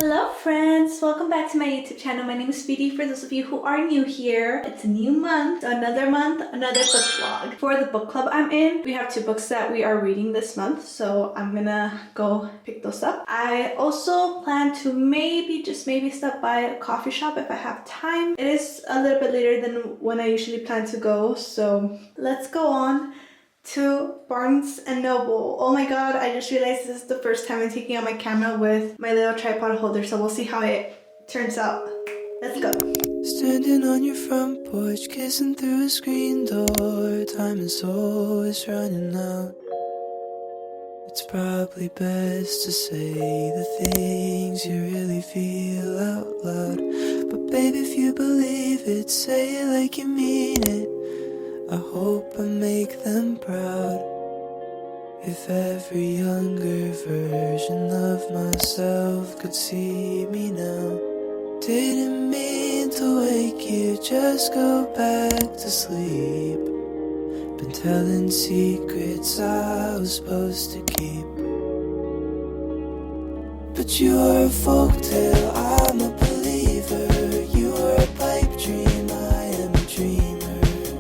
Hello friends, welcome back to my YouTube channel. My name is Speedy. For those of you who are new here, it's a new month, another book vlog. For the book club I'm in, we have 2 books that we are reading this month, so I'm gonna go pick those up. I also plan to maybe stop by a coffee shop if I have time. It is a little bit later than when I usually plan to go, so let's go on to Barnes & Noble. Oh my god, I just realized this is the first time I'm taking out my camera with my little tripod holder, so we'll see how it turns out. Let's go. Standing on your front porch, kissing through a screen door. Time is always running out. It's probably best to say the things you really feel out loud. But babe, if you believe it, say it like you mean it. I hope I make them proud. If every younger version of myself could see me now. Didn't mean to wake you, just go back to sleep. Been telling secrets I was supposed to keep. But you're a folktale, I'm a believer. You are a pipe dream, I am a dreamer.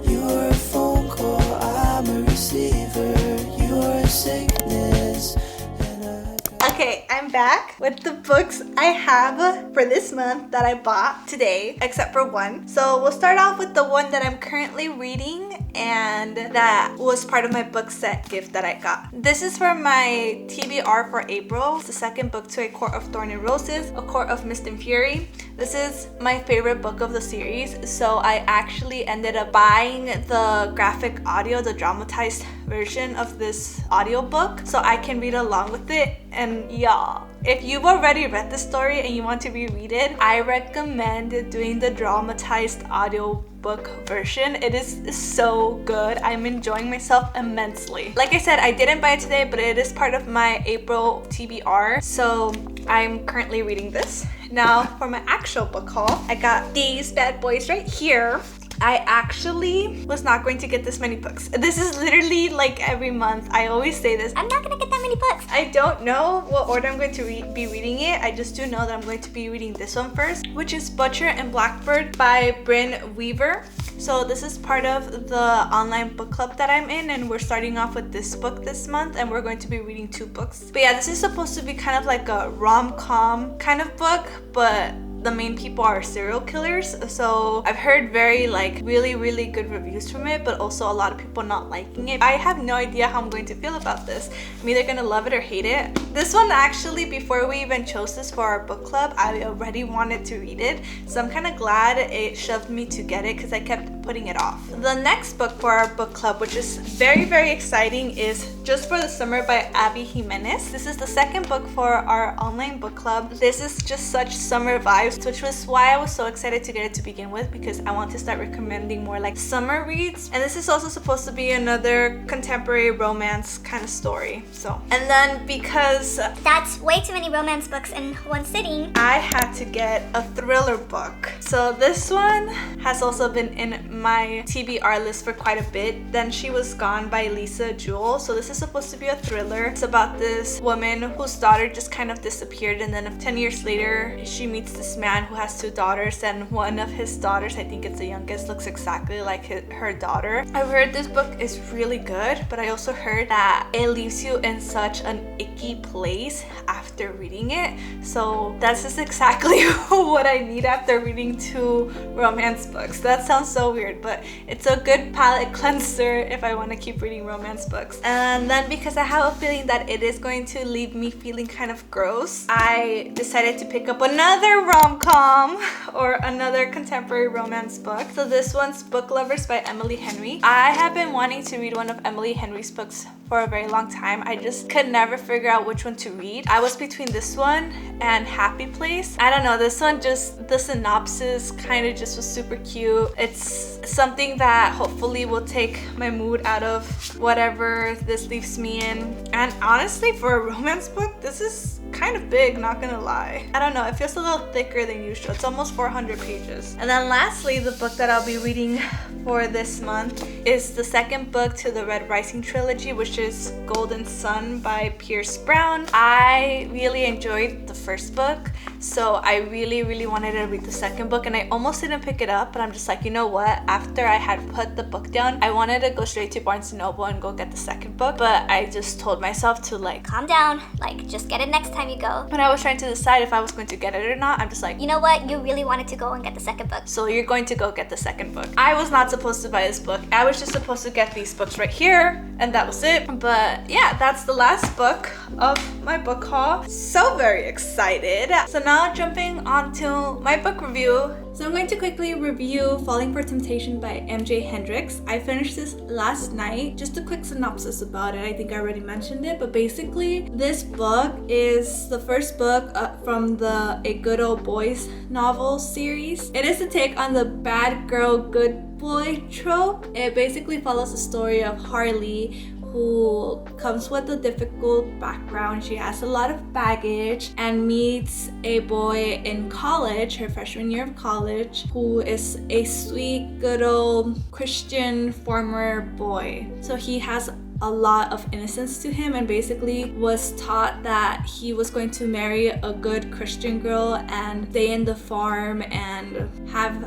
You're a phone call, I'm a receiver. You're a sickness, and Okay, I'm back with the books I have for this month that I bought today, except for one. So we'll start off with the one that I'm currently reading and that was part of my book set gift that I got. This is for my TBR for April. It's the second book to A Court of Thorn and Roses, A Court of Mist and Fury. This is my favorite book of the series, so I actually ended up buying the graphic audio, the dramatized version of this audiobook, so I can read along with it. And y'all, if you've already read the story and you want to reread it, I recommend doing the dramatized audiobook version. It is so good. I'm enjoying myself immensely. Like I said, I didn't buy it today, but it is part of my April TBR, so I'm currently reading this. Now for my actual book haul, I got these bad boys right here. I actually was not going to get this many books. This is literally like every month. I always say this. I'm not gonna get that many books. I don't know what order I'm going to be reading it. I just do know that I'm going to be reading this one first, which is Butcher and Blackbird by Bryn Weaver. So this is part of the online book club that I'm in, and we're starting off with this book this month, and we're going to be reading 2 books. But yeah, this is supposed to be kind of like a rom-com kind of book, but the main people are serial killers. So I've heard very really good reviews from it, but also a lot of people not liking it. I have no idea how I'm going to feel about this. I'm either gonna love it or hate it. This one actually, before we even chose this for our book club, I already wanted to read it, so I'm kind of glad it shoved me to get it because I kept putting it off. The next book for our book club, which is very exciting, is Just for the Summer by Abby Jimenez. This is the second book for our online book club. This is just such summer vibes, which was why I was so excited to get it to begin with, because I want to start recommending more like summer reads. And this is also supposed to be another contemporary romance kind of story. So, and then because that's way too many romance books in one sitting, I had to get a thriller book. So this one has also been in my TBR list for quite a bit. Then She Was Gone by Lisa Jewell. So this is supposed to be a thriller. It's about this woman whose daughter just kind of disappeared, and then 10 years later she meets this man who has 2 daughters, and one of his daughters, I think it's the youngest, looks exactly like her daughter. I've heard this book is really good, but I also heard that it leaves you in such an icky place after reading it. So that's just exactly what I need after reading 2 romance books. That sounds so weird, but it's a good palate cleanser if I want to keep reading romance books. And then because I have a feeling that it is going to leave me feeling kind of gross, I decided to pick up another rom-com or another contemporary romance book. So this one's Book Lovers by Emily Henry. I have been wanting to read one of Emily Henry's books for a very long time. I just could never figure out which one to read. I was between this one and Happy Place. I don't know, this one, just the synopsis kind of just was super cute. It's something that hopefully will take my mood out of whatever this leaves me in. And honestly, for a romance book, this is kind of big, not gonna lie. I don't know, it feels a little thicker than usual. It's almost 400 pages. And then lastly, the book that I'll be reading for this month is the second book to the Red Rising trilogy, which is Golden Sun by Pierce Brown. I really enjoyed the first book, So I really wanted to read the second book, and I almost didn't pick it up, but I'm just like, you know what? After I had put the book down, I wanted to go straight to Barnes & Noble and go get the second book, but I just told myself to like, Calm down, like just get it next time you go. when I was trying to decide if I was going to get it or not, I'm just like, You know what? You really wanted to go and get the second book. so you're going to go get the second book. I was not supposed to buy this book. I was just supposed to get these books right here, and that was it. But yeah, that's the last book of my book haul. So very excited. So now jumping on to my book review. So I'm going to quickly review Falling for Temptation by MJ Hendricks. I finished this last night. Just a quick synopsis about it. I think I already mentioned it, but basically this book is the first book from the A Good Old Boys novel series. It is a take on the bad girl, good boy trope. It basically follows the story of Harley, who comes with a difficult background. She has a lot of baggage and meets a boy in college, her freshman year of college, who is a sweet, good old Christian farmer boy. So he has a lot of innocence to him and basically was taught that he was going to marry a good Christian girl and stay in the farm and have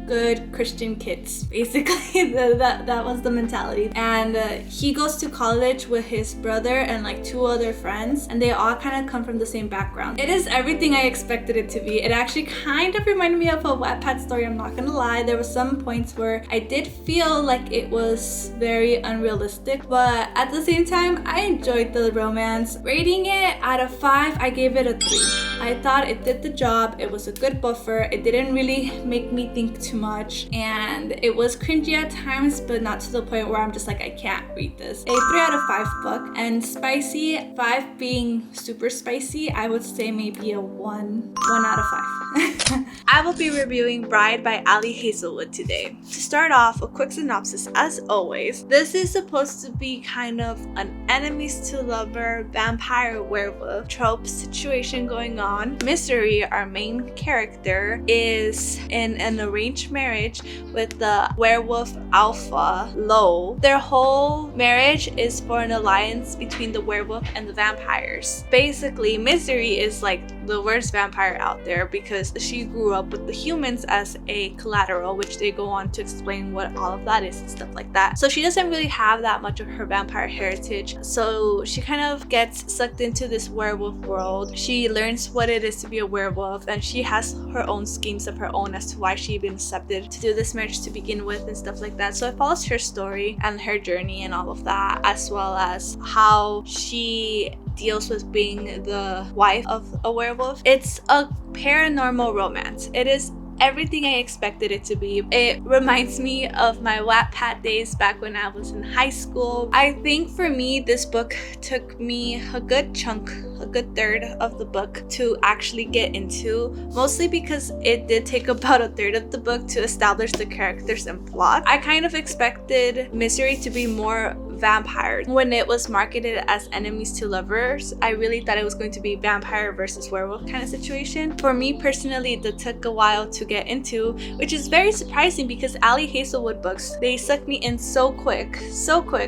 good Christian kids. Basically, that was the mentality. And he goes to college with his brother and like 2 other friends, and they all kind of come from the same background. It is everything I expected it to be. It actually kind of reminded me of a Wattpad story, I'm not gonna lie. There were some points where I did feel like it was very unrealistic, but at the same time, I enjoyed the romance. Rating it out of 5, I gave it a 3. I thought it did the job. It was a good buffer. It didn't really make me think too much, and it was cringy at times, but not to the point where I'm just like, I can't read this. A 3 out of 5 book. And spicy, 5 being super spicy, I would say maybe a 1 out of 5. I will be reviewing Bride by Ali Hazelwood today. To start off, a quick synopsis as always. This is supposed to be kind of an enemies to lover vampire werewolf trope situation going on. Mystery, our main character, is in an arranged marriage with the werewolf alpha Lo. Their whole marriage is for an alliance between the werewolf and the vampires. Basically, Mystery is like the worst vampire out there because she grew up with the humans as a collateral, which they go on to explain what all of that is and stuff like that. So she doesn't really have that much of her vampire heritage, so she kind of gets sucked into this werewolf world. She learns what it is to be a werewolf, and she has her own schemes of her own as to why she even accepted to do this marriage to begin with and stuff like that. So it follows her story and her journey and all of that, as well as how she deals with being the wife of a werewolf. It's a paranormal romance. It is everything I expected it to be. It reminds me of my Wattpad days back when I was in high school. I think for me, this book took me a good chunk, a good third of the book to actually get into, mostly because it did take about a third of the book to establish the characters and plot. I kind of expected Mystery to be more vampire. When it was marketed as enemies to lovers, I really thought it was going to be vampire versus werewolf kind of situation. For me personally, that took a while to get into, which is very surprising because Ali Hazelwood books, they sucked me in so quick.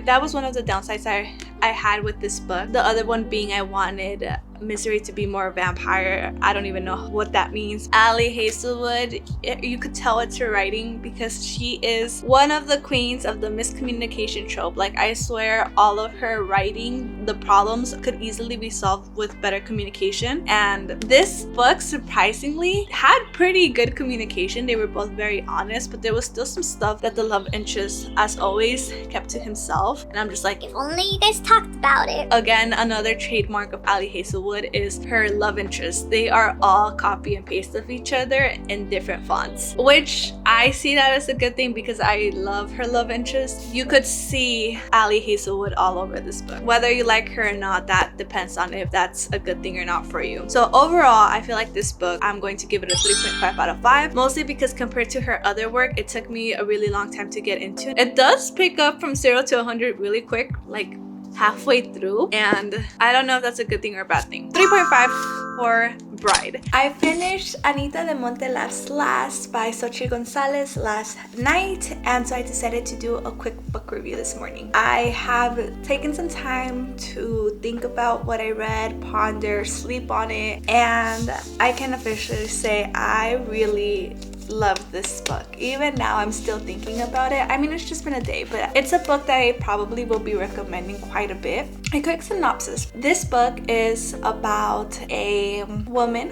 That was one of the downsides I had with this book. The other one being I wanted Mystery to be more vampire. I don't even know what that means. Ali Hazelwood, you could tell it's her writing because she is one of the queens of the miscommunication trope. Like, I swear all of her writing, the problems could easily be solved with better communication, and this book surprisingly had pretty good communication. They were both very honest, but there was still some stuff that the love interest, as always, kept to himself, and I'm just like, If only you guys talked about it. Again, another trademark of Ali Hazelwood is her love interest. They are all copy and paste of each other in different fonts, which I see that as a good thing because I love her love interest. You could see Ali Hazelwood all over this book. Whether you like her or not, that depends on if that's a good thing or not for you. So overall, I feel like this book, I'm going to give it a 3.5 out of 5, mostly because compared to her other work, it took me a really long time to get into. It does pick up from 0 to 100 really quick, like halfway through, and I don't know if that's a good thing or a bad thing. 3.5 for bride. I finished Anita de Monte Last by Xochitl Gonzalez last night, and so I decided to do a quick book review this morning. I have taken some time to think about what I read, ponder, sleep on it, and I can officially say I really love this book. Even now I'm still thinking about it. I mean, it's just been a day, but it's a book that I probably will be recommending quite a bit. A quick synopsis. This book is about a woman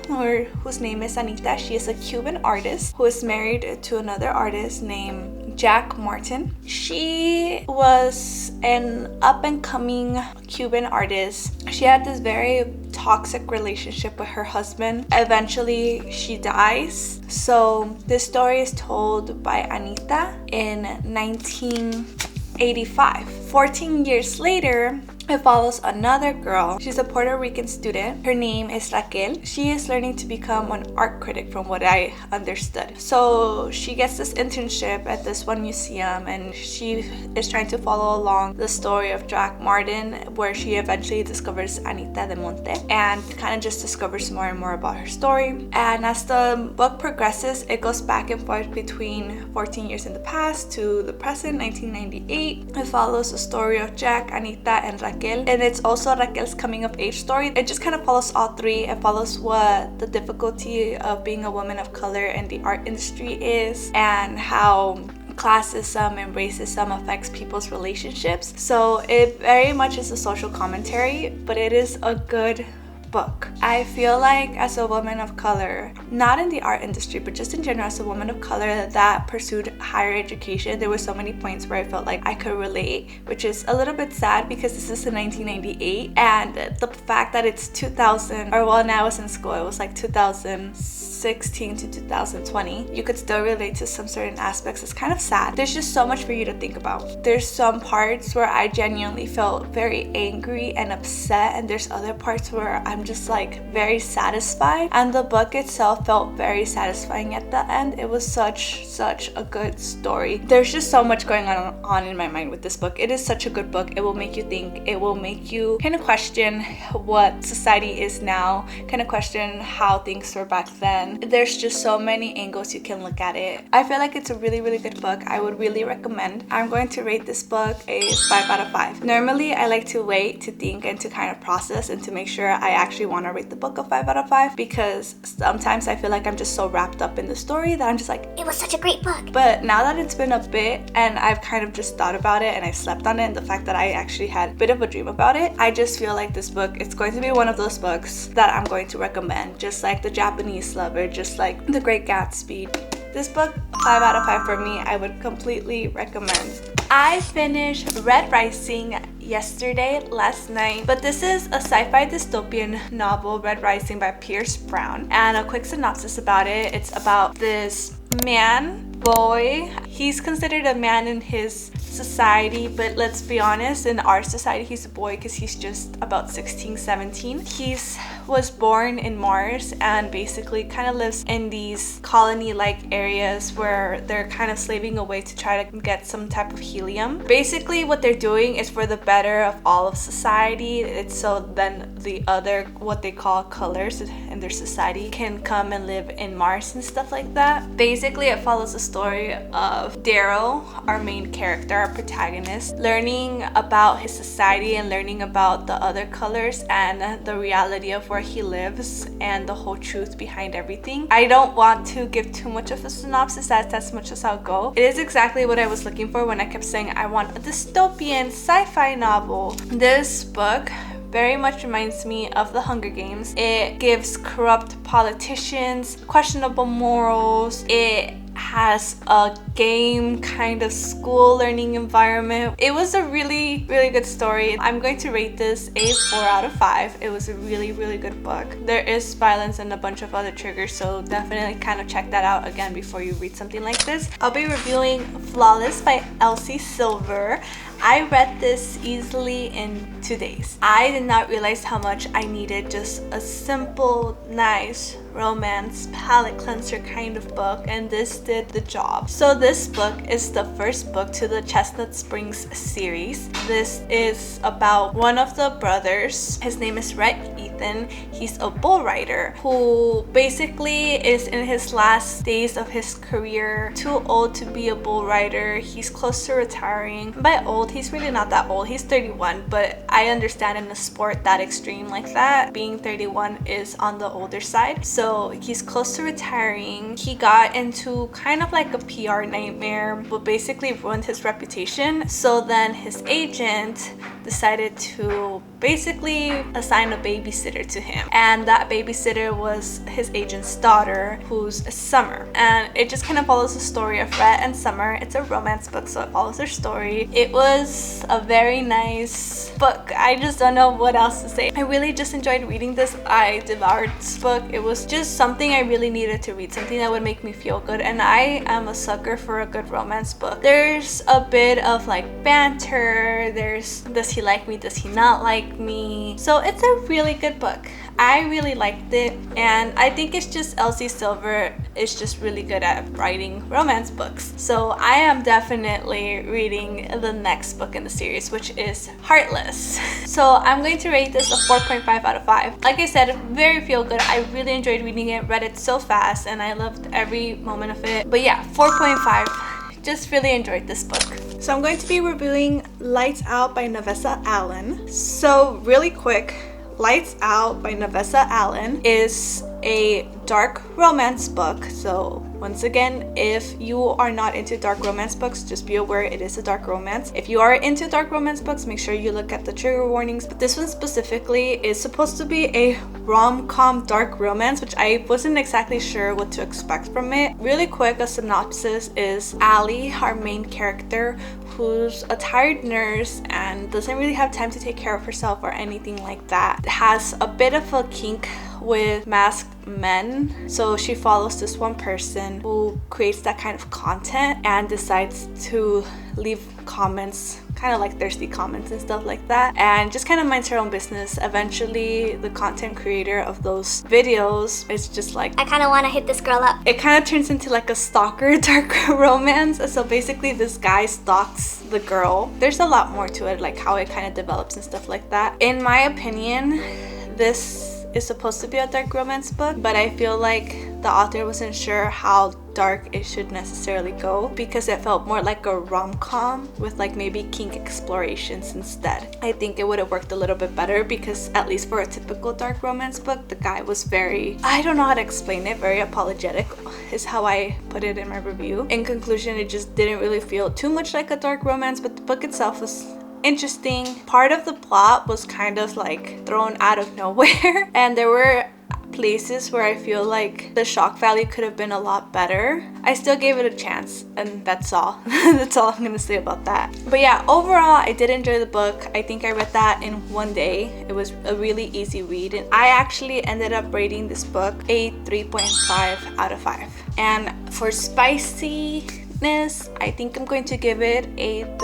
whose name is Anita. She is a Cuban artist who is married to another artist named Jack Martin. She was an up-and-coming Cuban artist. She had this very toxic relationship with her husband. Eventually, she dies. So this story is told by Anita in 1985. 14 years later, it follows another girl. She's a Puerto Rican student. Her name is Raquel. She is learning to become an art critic from what I understood. So she gets this internship at this one museum, and she is trying to follow along the story of Jack Martin, where she eventually discovers Anita de Monte and kind of just discovers more and more about her story. And as the book progresses, it goes back and forth between 14 years in the past to the present, 1998. It follows the story of Jack, Anita, and Raquel, and it's also Raquel's coming of age story. It just kind of follows all three. It follows what the difficulty of being a woman of color in the art industry is, and how classism and racism affects people's relationships. So it very much is a social commentary, but it is a good book. I feel like as a woman of color, not in the art industry, but just in general as a woman of color that pursued higher education, there were so many points where I felt like I could relate, which is a little bit sad because this is in 1998, and the fact that it's 2000, or well, now I was in school, it was like 2016 to 2020, you could still relate to some certain aspects. It's kind of sad. There's just so much for you to think about. There's some parts where I genuinely felt very angry and upset, and there's other parts where I'm just like very satisfied, and the book itself felt very satisfying at the end. It was such a good story. There's just so much going on in my mind with this book. It is such a good book. It will make you think. It will make you kind of question what society is now, kind of question how things were back then. There's just so many angles you can look at it. I feel like it's a really good book. I would really recommend. I'm going to rate this book a 5 out of 5. Normally I like to wait to think and to kind of process and to make sure I actually want to rate the book a 5 out of 5, because sometimes I feel like I'm just so wrapped up in the story that I'm just like, it was such a great book. But now that it's been a bit and I've kind of just thought about it and I slept on it, and the fact that I actually had a bit of a dream about it, I just feel like this book, it's going to be one of those books that I'm going to recommend, just like The Japanese Lover, just like The Great Gatsby. This book, 5 out of 5 for me. I would completely recommend. I finished Red Rising last night, but this is a sci-fi dystopian novel, Red Rising by Pierce Brown, and a quick synopsis about it. It's about this boy. He's considered a man in his society, but let's be honest, in our society he's a boy because he's just about 16, 17. He was born in Mars and basically kind of lives in these colony-like areas where they're kind of slaving away to try to get some type of helium. Basically what they're doing is for the better of all of society. It's so then the other, what they call colors in their society, can come and live in Mars and stuff like that. Basically it follows the story of Daryl, our main character, our protagonist, learning about his society and learning about the other colors and the reality of where he lives and the whole truth behind everything. I don't want to give too much of a synopsis, that's as much as I'll go. It is exactly what I was looking for when I kept saying I want a dystopian sci-fi novel. This book very much reminds me of The Hunger Games. It gives corrupt politicians questionable morals. It has a game kind of school learning environment. It was a really good story. I'm going to rate this a 4 out of 5. It was a really good book. There is violence and a bunch of other triggers, so definitely kind of check that out again before you read something like this. I'll be reviewing Flawless by Elsie Silver. I read this easily in 2 days. I did not realize how much I needed just a simple, nice romance palette cleanser kind of book, and this did the job. So this book is the first book to the Chestnut Springs series. This is about one of the brothers. His name is Ethan. He's a bull rider who basically is in his last days of his career, too old to be a bull rider. He's close to retiring. By old, he's really not that old. He's 31, but I understand in a sport that extreme like that, being 31 is on the older side. So he's close to retiring. He got into kind of like a PR nightmare, but basically ruined his reputation. So then his agent decided to basically assign a babysitter to him, and that babysitter was his agent's daughter, who's Summer. And it just kind of follows the story of Rhett and Summer. It's a romance book, so it follows their story. It was a very nice book. I just don't know what else to say. I really just enjoyed reading this. I devoured this book. It was just something I really needed to read, something that would make me feel good, and I am a sucker for a good romance book. There's a bit of like banter, there's does he like me, does he not like me, so it's a really good book. I really liked it, and I think it's just Elsie Silver is just really good at writing romance books. So I am definitely reading the next book in the series, which is Heartless. So I'm going to rate this a 4.5 out of 5. Like I said, very feel good. I really enjoyed reading it, read it so fast, and I loved every moment of it. But yeah, 4.5. Just really enjoyed this book. So I'm going to be reviewing Lights Out by Navessa Allen. So really quick, Lights Out by Navessa Allen is a dark romance book. So once again, if you are not into dark romance books, just be aware it is a dark romance. If you are into dark romance books, make sure you look at the trigger warnings. But this one specifically is supposed to be a rom-com dark romance, which I wasn't exactly sure what to expect from it. Really quick, a synopsis is Allie, our main character, who's a tired nurse and doesn't really have time to take care of herself or anything like that, has a bit of a kink with masked men. So she follows this one person who creates that kind of content and decides to leave comments, kind of like thirsty comments and stuff like that, and just kind of minds her own business. Eventually the content creator of those videos is just like, I kind of want to hit this girl up. It kind of turns into like a stalker dark romance. So basically this guy stalks the girl. There's a lot more to it, like how it kind of develops and stuff like that. In my opinion, this is supposed to be a dark romance book, but I feel like the author wasn't sure how dark it should necessarily go, because it felt more like a rom-com with like maybe kink explorations instead. I think it would have worked a little bit better, because at least for a typical dark romance book, the guy was very, I don't know how to explain it, very apologetic is how I put it in my review. In conclusion, it just didn't really feel too much like a dark romance, but the book itself was interesting. Part of the plot was kind of like thrown out of nowhere, and there were places where I feel like the shock value could have been a lot better. I still gave it a chance, and that's all. That's all I'm gonna say about that. But yeah, overall, I did enjoy the book. I think I read that in one day. It was a really easy read, and I actually ended up rating this book a 3.5 out of 5. And for spicy, I think I'm going to give it a 3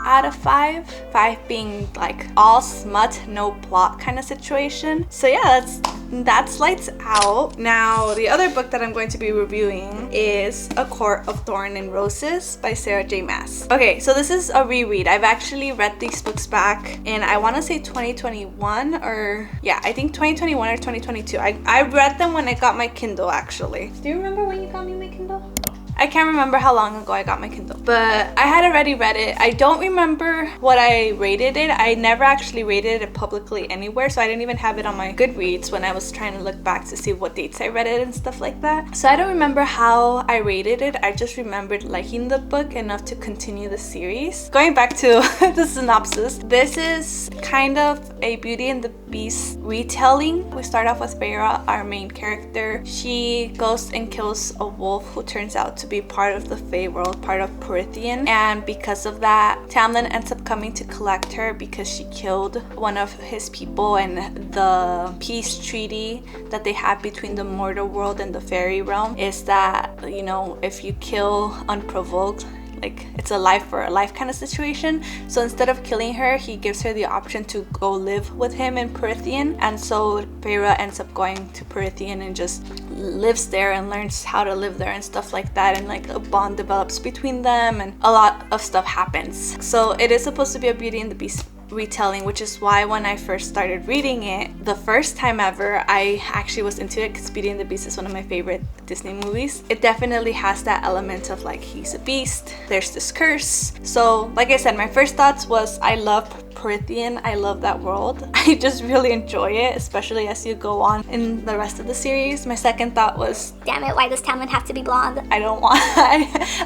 out of 5. 5 being like all smut, no plot kind of situation. So yeah, that's Lights Out. Now the other book that I'm going to be reviewing is A Court of Thorn and Roses by Sarah J. Maas. Okay, so this is a reread. I've actually read these books back in, I want to say 2021, or yeah, I think 2021 or 2022. I read them when I got my Kindle actually. Do you remember when you got me my Kindle? I can't remember how long ago I got my Kindle, but I had already read it. I don't remember what I rated it. I never actually rated it publicly anywhere, so I didn't even have it on my Goodreads when I was trying to look back to see what dates I read it and stuff like that. So I don't remember how I rated it. I just remembered liking the book enough to continue the series. Going back to the synopsis, this is kind of a Beauty and the Beast retelling. We start off with Vera, our main character. She goes and kills a wolf who turns out to be part of the Fae world, part of Prithian, and because of that, Tamlin ends up coming to collect her because she killed one of his people, and the peace treaty that they have between the mortal world and the fairy realm is that, you know, if you kill unprovoked, like it's a life for a life kind of situation. So instead of killing her, he gives her the option to go live with him in Perithian. And so Feyre ends up going to Perithian and just lives there and learns how to live there and stuff like that, and like a bond develops between them and a lot of stuff happens. So it is supposed to be a Beauty and the Beast retelling, which is why when I first started reading it the first time ever, I actually was into it because Beauty and the Beast is one of my favorite Disney movies. It definitely has that element of like he's a beast, there's this curse. So like I said, my first thoughts was I love Perithian, I love that world. I just really enjoy it, especially as you go on in the rest of the series. My second thought was, damn it, why does Tamlin have to be blonde? I don't want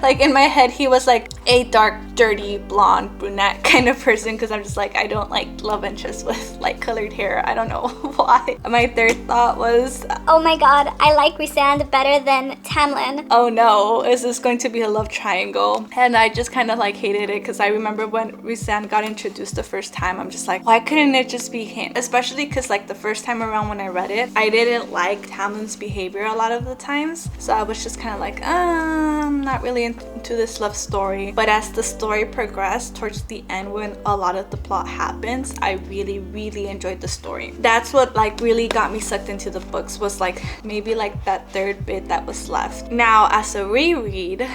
like in my head he was like a dark, dirty, blonde, brunette kind of person, because I'm just like, I don't like love interests with light colored hair. I don't know why. My third thought was, oh my god, I like Rhysand better than Tamlin. oh no, is this going to be a love triangle? And I just kind of like hated it, because I remember when Rhysand got introduced the first time, I'm just like, why couldn't it just be him? Especially because like the first time around when I read it, I didn't like Tamlin's behavior a lot of the times. So I was just kind of like, I'm not really into this love story. But as the story progressed towards the end, when a lot of the plot happens, I really enjoyed the story. That's what like really got me sucked into the books, was like maybe like that third bit that was left. Now as a reread,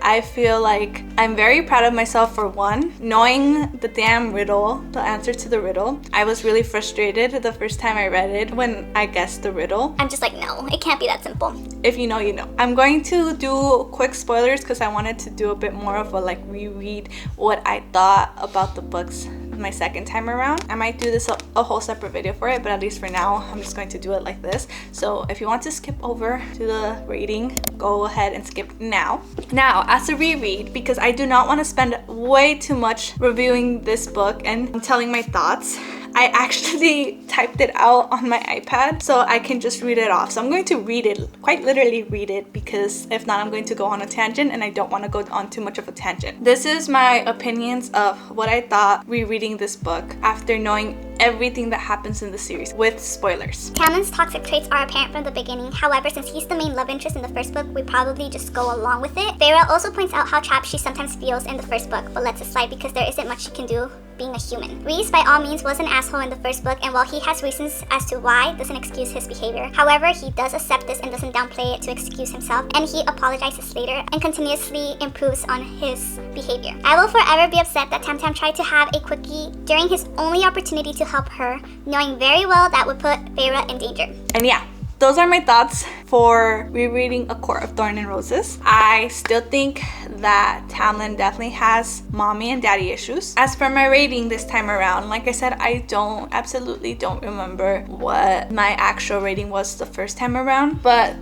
I feel like I'm very proud of myself for one, knowing the damn riddle, the answer to the riddle. I was really frustrated the first time I read it when I guessed the riddle. I'm just like, no, it can't be that simple. If you know, you know. I'm going to do quick spoilers because I wanted to do a bit more of a like reread what I thought about the books my second time around. I might do this a whole separate video for it, but at least for now I'm just going to do it like this. So if you want to skip over to the rating, go ahead and skip now. Now as a reread, because I do not want to spend way too much reviewing this book and telling my thoughts, I actually typed it out on my iPad so I can just read it off. So I'm going to read it, quite literally read it, because if not I'm going to go on a tangent and I don't want to go on too much of a tangent. This is my opinions of what I thought rereading this book after knowing everything that happens in the series with spoilers. Tamlin's toxic traits are apparent from the beginning. However, since he's the main love interest in the first book, we probably just go along with it. Feyre also points out how trapped she sometimes feels in the first book, but lets it slide because there isn't much she can do being a human. Rhys by all means was an asshole in the first book, and while he has reasons as to why, doesn't excuse his behavior. However, he does accept this and doesn't downplay it to excuse himself, and he apologizes later and continuously improves on his behavior. I will forever be upset that Tam tried to have a quickie during his only opportunity to help her, knowing very well that would put Feyre in danger. And yeah, those are my thoughts for rereading A Court of Thorn and Roses. I still think that Tamlin definitely has mommy and daddy issues. As for my rating this time around, like I said, I absolutely don't remember what my actual rating was the first time around, but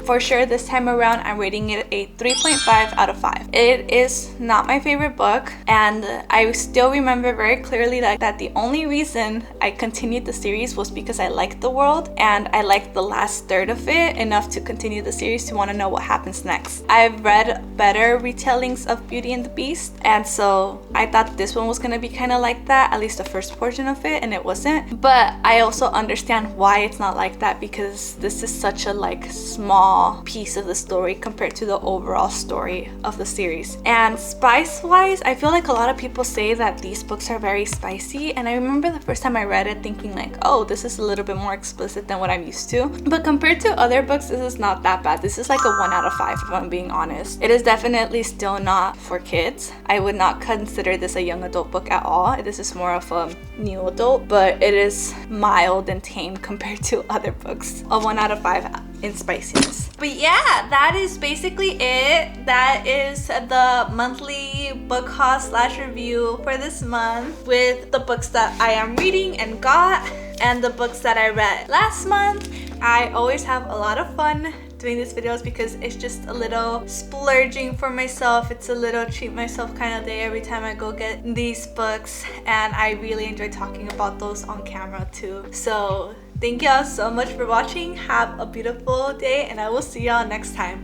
for sure this time around I'm rating it a 3.5 out of 5. It is not my favorite book, and I still remember very clearly that the only reason I continued the series was because I liked the world and I liked the last third of it enough to continue the series to want to know what happens next. I've read better retellings of Beauty and the Beast, and so I thought this one was gonna be kind of like that, at least the first portion of it, and it wasn't. But I also understand why it's not like that, because this is such a like small piece of the story compared to the overall story of the series. And spice wise, I feel like a lot of people say that these books are very spicy, and I remember the first time I read it thinking like, oh, this is a little bit more explicit than what I'm used to. But compared to other books, this is not that bad. This is like a 1 out of 5 if I'm being honest. It is definitely still not for kids. I would not consider this a young adult book at all. This is more of a new adult, but it is mild and tame compared to other books. A 1 out of 5 in spiciness. But yeah, that is basically it. That is the monthly book haul / review for this month, with the books that I am reading and got and the books that I read last month. I always have a lot of fun doing these videos because it's just a little splurging for myself. It's a little treat myself kind of day every time I go get these books, and I really enjoy talking about those on camera too. So thank y'all so much for watching. Have a beautiful day, and I will see y'all next time.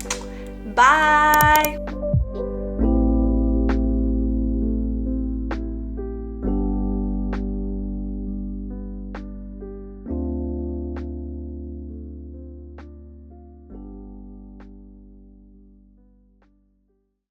Bye!